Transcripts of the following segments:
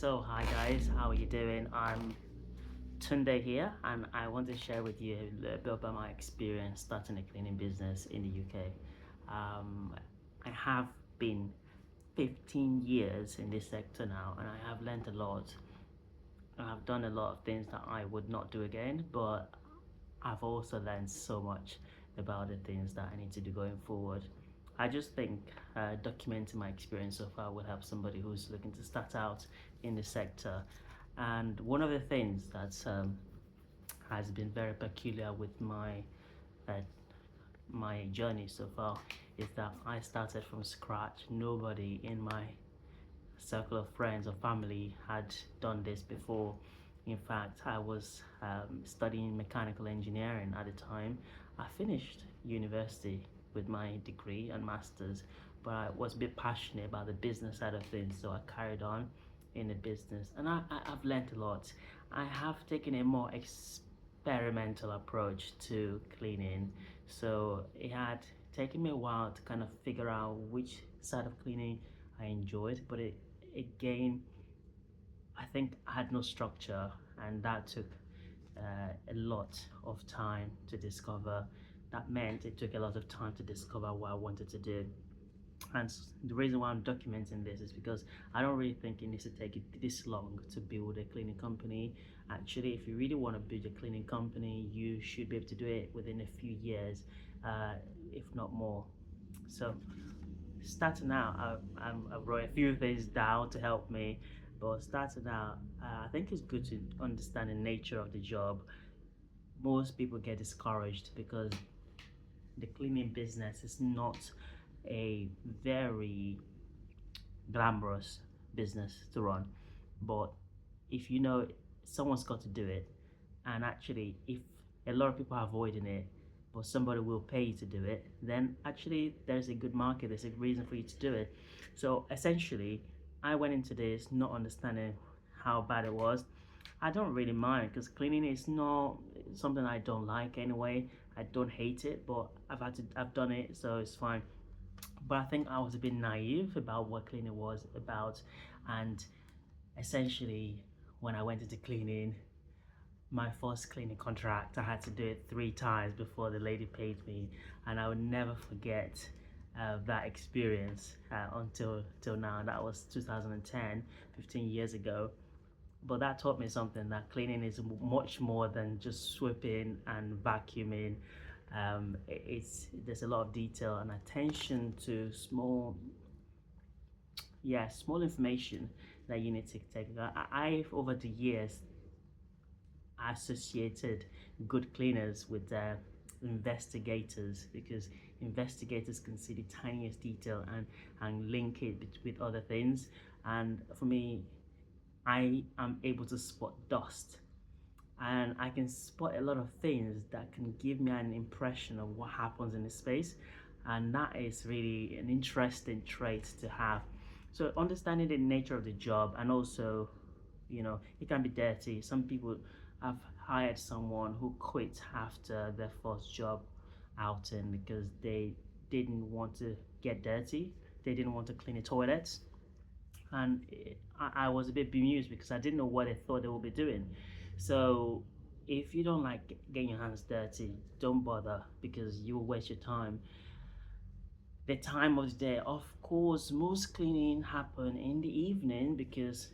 So, hi guys, how are you doing? I'm Tunde here, and I want to share with you a little bit about my experience starting a cleaning business in the UK. Um, I have been 15 years in this sector now, and I have learned a lot. I've done a lot of things that I would not do again, but I've also learned so much about the things that I need to do going forward. I just think documenting my experience so far will help somebody who's looking to start out in the sector. And one of the things that has been very peculiar with uh, my journey so far is that I started from scratch. Nobody in my circle of friends or family had done this before. In fact, I was studying mechanical engineering at the time. I finished university with my degree and master's, but I was a bit passionate about the business side of things, so I carried on in the business, and I've learned a lot. I have taken a more experimental approach to cleaning, so it had taken me a while to kind of figure out which side of cleaning I enjoyed, but it again, I think I had no structure, and that took a lot of time to discover. That meant it took a lot of time to discover what I wanted to do. And the reason why I'm documenting this is because I don't really think it needs to take it this long to build a cleaning company. Actually, if you really want to build a cleaning company, you should be able to do it within a few years, uh, if not more. So starting out, I wrote a few things down to help me. But starting out, I think it's good to understand the nature of the job. Most people get discouraged because the cleaning business is not a very glamorous business to run. But if you know someone's got to do it, and actually, if a lot of people are avoiding it, but somebody will pay you to do it, then actually there's a good market, there's a reason for you to do it. So essentially, I went into this not understanding how bad it was. I don't really mind because cleaning is not something I don't like anyway. I don't hate it, but I've done it, so it's fine. But I think I was a bit naive about what cleaning was about, and essentially, when I went into cleaning, my first cleaning contract, I had to do it 3 times before the lady paid me, and I would never forget that experience until till now. That was 2010, 15 years ago. But that taught me something, that cleaning is much more than just sweeping and vacuuming. It's there's a lot of detail and attention to small information that you need to take. I've over the years associated good cleaners with investigators, because investigators can see the tiniest detail and link it with other things. And for me, I am able to spot dust, and I can spot a lot of things that can give me an impression of what happens in the space, and that is really an interesting trait to have. So understanding the nature of the job, and also, it can be dirty. Some people have hired someone who quit after their first job outing because they didn't want to get dirty, they didn't want to clean the toilets, and I was a bit bemused because I didn't know what they thought they would be doing. So if you don't like getting your hands dirty, don't bother, because you will waste your time. The time of the day, of course, most cleaning happen in the evening because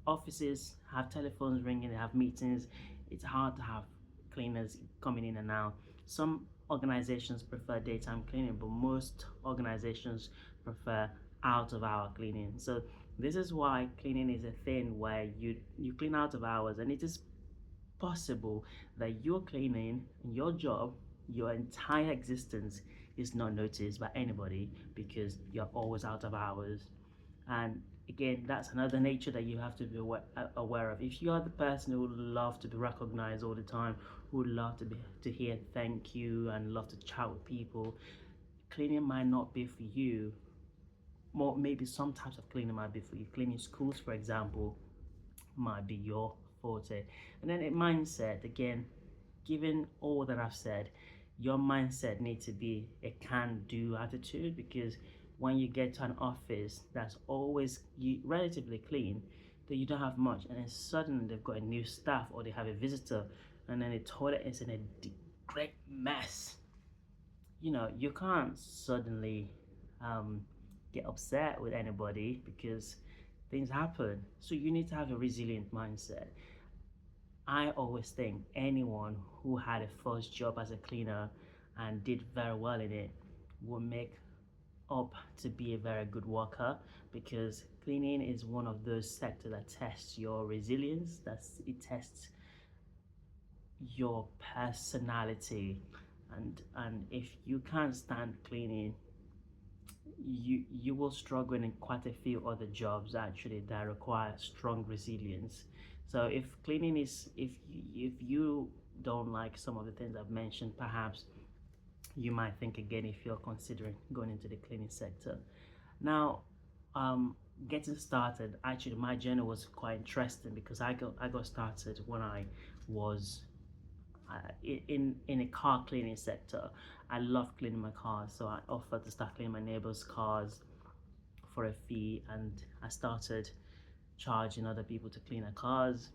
offices have telephones ringing, they have meetings. It's hard to have cleaners coming in and out. Some organizations prefer daytime cleaning, but most organizations prefer out of hour cleaning. So this is why cleaning is a thing where you clean out of hours, and it is possible that you're cleaning and your job, your entire existence is not noticed by anybody because you're always out of hours. And again, that's another nature that you have to be aware of. If you are the person who would love to be recognized all the time, who would love to hear thank you and love to chat with people, cleaning might not be for you. More maybe some types of cleaning might be for you. Cleaning schools, for example, might be your forte. And then a mindset, again, given all that I've said, your mindset needs to be a can-do attitude, because when you get to an office that's always relatively clean, that you don't have much, and then suddenly they've got a new staff or they have a visitor, and then the toilet is in a great mess. You can't suddenly um, get upset with anybody because things happen. So you need to have a resilient mindset. I always think anyone who had a first job as a cleaner and did very well in it will make up to be a very good worker, because cleaning is one of those sectors that tests your resilience, it tests your personality. And if you can't stand cleaning, you will struggle in quite a few other jobs actually that require strong resilience. So if you don't like some of the things I've mentioned, perhaps you might think again if you're considering going into the cleaning sector. Now, getting started, actually my journey was quite interesting because I got started when I was in a car cleaning sector. I love cleaning my cars, so I offered to start cleaning my neighbors' cars for a fee, and I started charging other people to clean their cars.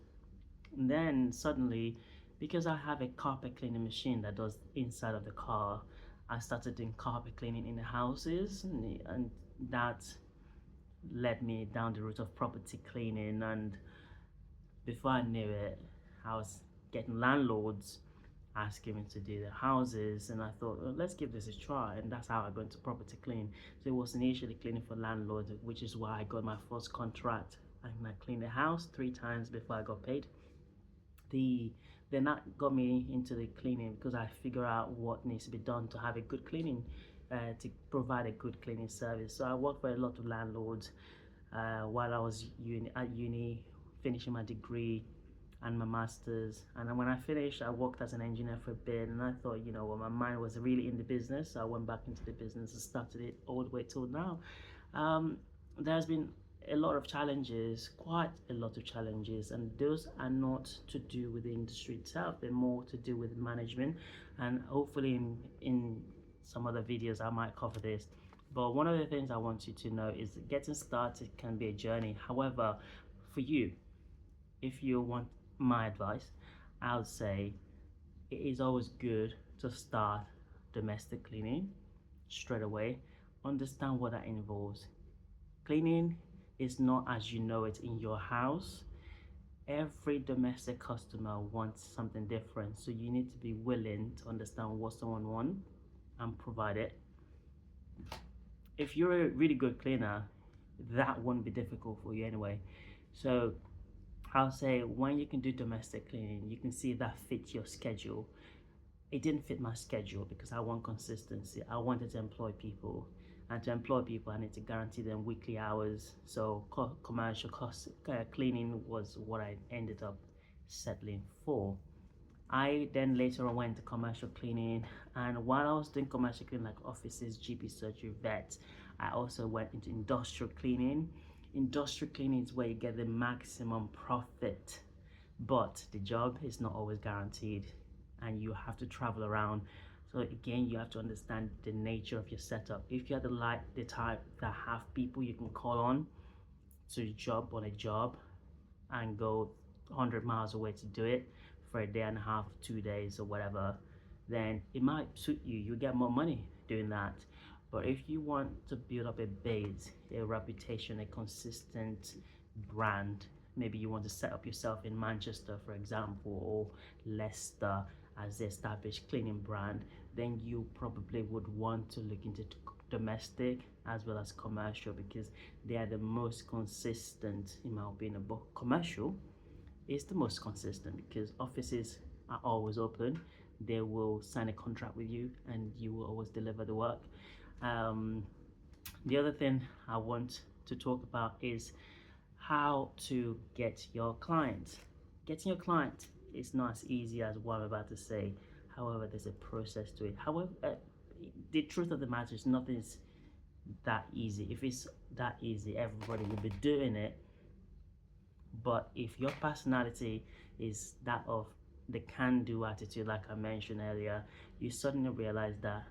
And then suddenly, because I have a carpet cleaning machine that does inside of the car, I started doing carpet cleaning in the houses, and that led me down the route of property cleaning. And before I knew it, I was getting landlords asking me to do their houses, and I thought, well, let's give this a try, and that's how I got into property cleaning. So it was initially cleaning for landlords, which is why I got my first contract, and I cleaned the house 3 times before I got paid. The then that got me into the cleaning because I figure out what needs to be done to have a good cleaning, to provide a good cleaning service. So I worked for a lot of landlords while I was at uni, finishing my degree and my master's. And then when I finished, I worked as an engineer for a bit, and I thought, well, my mind was really in the business, so I went back into the business and started it all the way till now. There's been a lot of challenges, quite a lot of challenges, and those are not to do with the industry itself, they're more to do with management. And hopefully in some other videos I might cover this. But one of the things I want you to know is that getting started can be a journey. However, for you, if you want my advice, I would say it is always good to start domestic cleaning straight away. Understand what that involves. Cleaning is not as you know it in your house. Every domestic customer wants something different, so you need to be willing to understand what someone wants and provide it. If you're a really good cleaner, that won't be difficult for you anyway. So I'll say when you can do domestic cleaning, you can see that fits your schedule. It didn't fit my schedule because I want consistency. I wanted to employ people, and to employ people, I need to guarantee them weekly hours. So commercial cost cleaning was what I ended up settling for. I then later on went to commercial cleaning, and while I was doing commercial cleaning like offices, GP surgery, vet, I also went into industrial cleaning. Industrial cleaning is where you get the maximum profit, but the job is not always guaranteed, and you have to travel around. So again, you have to understand the nature of your setup. If you're the type that have people you can call on to job on a job and go 100 miles away to do it for a day and a half, 2 days or whatever, then it might suit you. You get more money doing that. But if you want to build up a base, a reputation, a consistent brand, maybe you want to set up yourself in Manchester, for example, or Leicester as the established cleaning brand, then you probably would want to look into domestic as well as commercial, because they are the most consistent in my opinion. But commercial is the most consistent because offices are always open. They will sign a contract with you and you will always deliver the work. The other thing I want to talk about is how to get your client. Getting your client is not as easy as what I'm about to say. However, there's a process to it. However, the truth of the matter is nothing is that easy. If it's that easy, everybody will be doing it. But if your personality is that of the can-do attitude, like I mentioned earlier, you suddenly realize that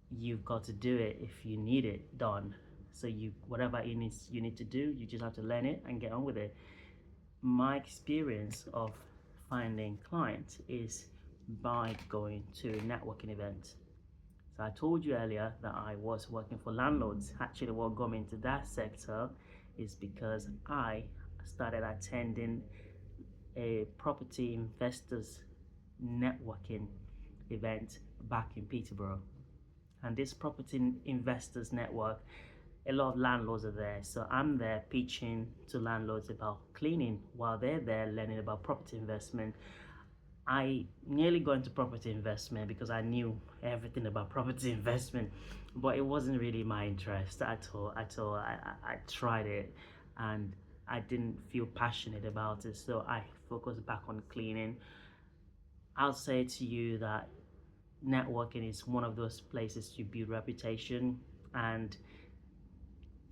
you've got to do it if you need it done. So whatever you need to do, you just have to learn it and get on with it. My experience of finding clients is by going to networking events. So I told you earlier that I was working for landlords. Actually, what got me into that sector is because I started attending a property investors networking event back in Peterborough. And this property investors network, a lot of landlords are there. So I'm there pitching to landlords about cleaning while they're there learning about property investment. I nearly got into property investment because I knew everything about property investment, but it wasn't really my interest at all. I tried it and I didn't feel passionate about it, so I focused back on cleaning. I'll say to you that networking is one of those places to build reputation, and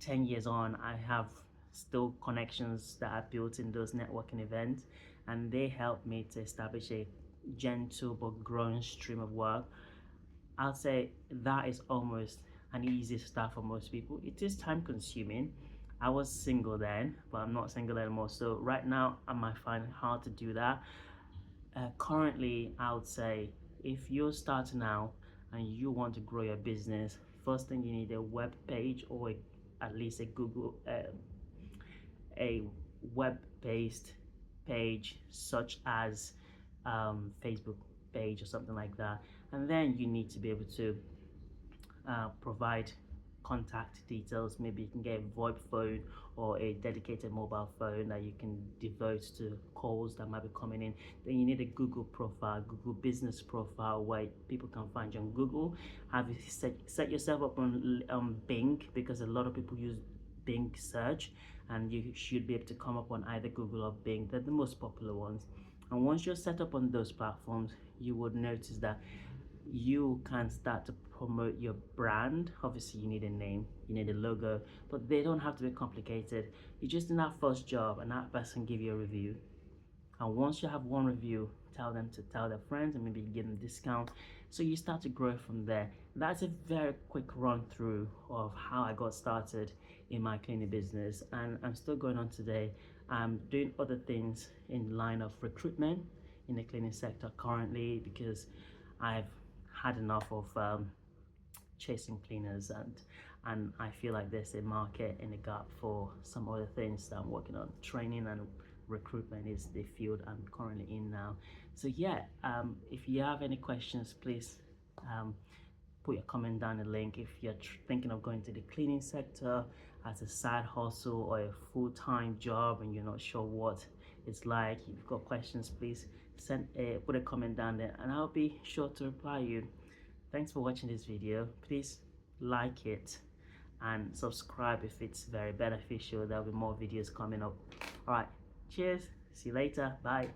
10 years on, I have still connections that I built in those networking events, and they helped me to establish a gentle but growing stream of work. I'll say that is almost an easy start for most people. It is time consuming. I was single then, but I'm not single anymore. So right now, I might find it hard to do that. Currently, I would say if you're starting out and you want to grow your business, first thing you need a web page or at least a web-based page such as Facebook page or something like that, and then you need to be able to provide contact details. Maybe you can get a VoIP phone or a dedicated mobile phone that you can devote to calls that might be coming in. Then you need a Google profile, Google business profile, where people can find you on Google. Have you set yourself up on Bing, because a lot of people use Bing search, and you should be able to come up on either Google or Bing. They're the most popular ones. And once you're set up on those platforms, you would notice that you can start to promote your brand. Obviously, you need a name, you need a logo, but they don't have to be complicated. You just in that first job, and that person give you a review. And once you have one review, tell them to tell their friends and maybe give them a discount. So you start to grow from there. That's a very quick run through of how I got started in my cleaning business, and I'm still going on today. I'm doing other things in line of recruitment in the cleaning sector currently, because I've had enough of chasing cleaners, and I feel like there's a market in the gap for some other things that I'm working on. Training and recruitment is the field I'm currently in now. So yeah, if you have any questions, please put your comment down the link. If you're thinking of going to the cleaning sector as a side hustle or a full-time job and you're not sure what it's like, if you've got questions, please put a comment down there and I'll be sure to reply you. Thanks for watching this video. Please like it and subscribe if it's very beneficial. There'll be more videos coming up. All right, cheers, see you later, bye.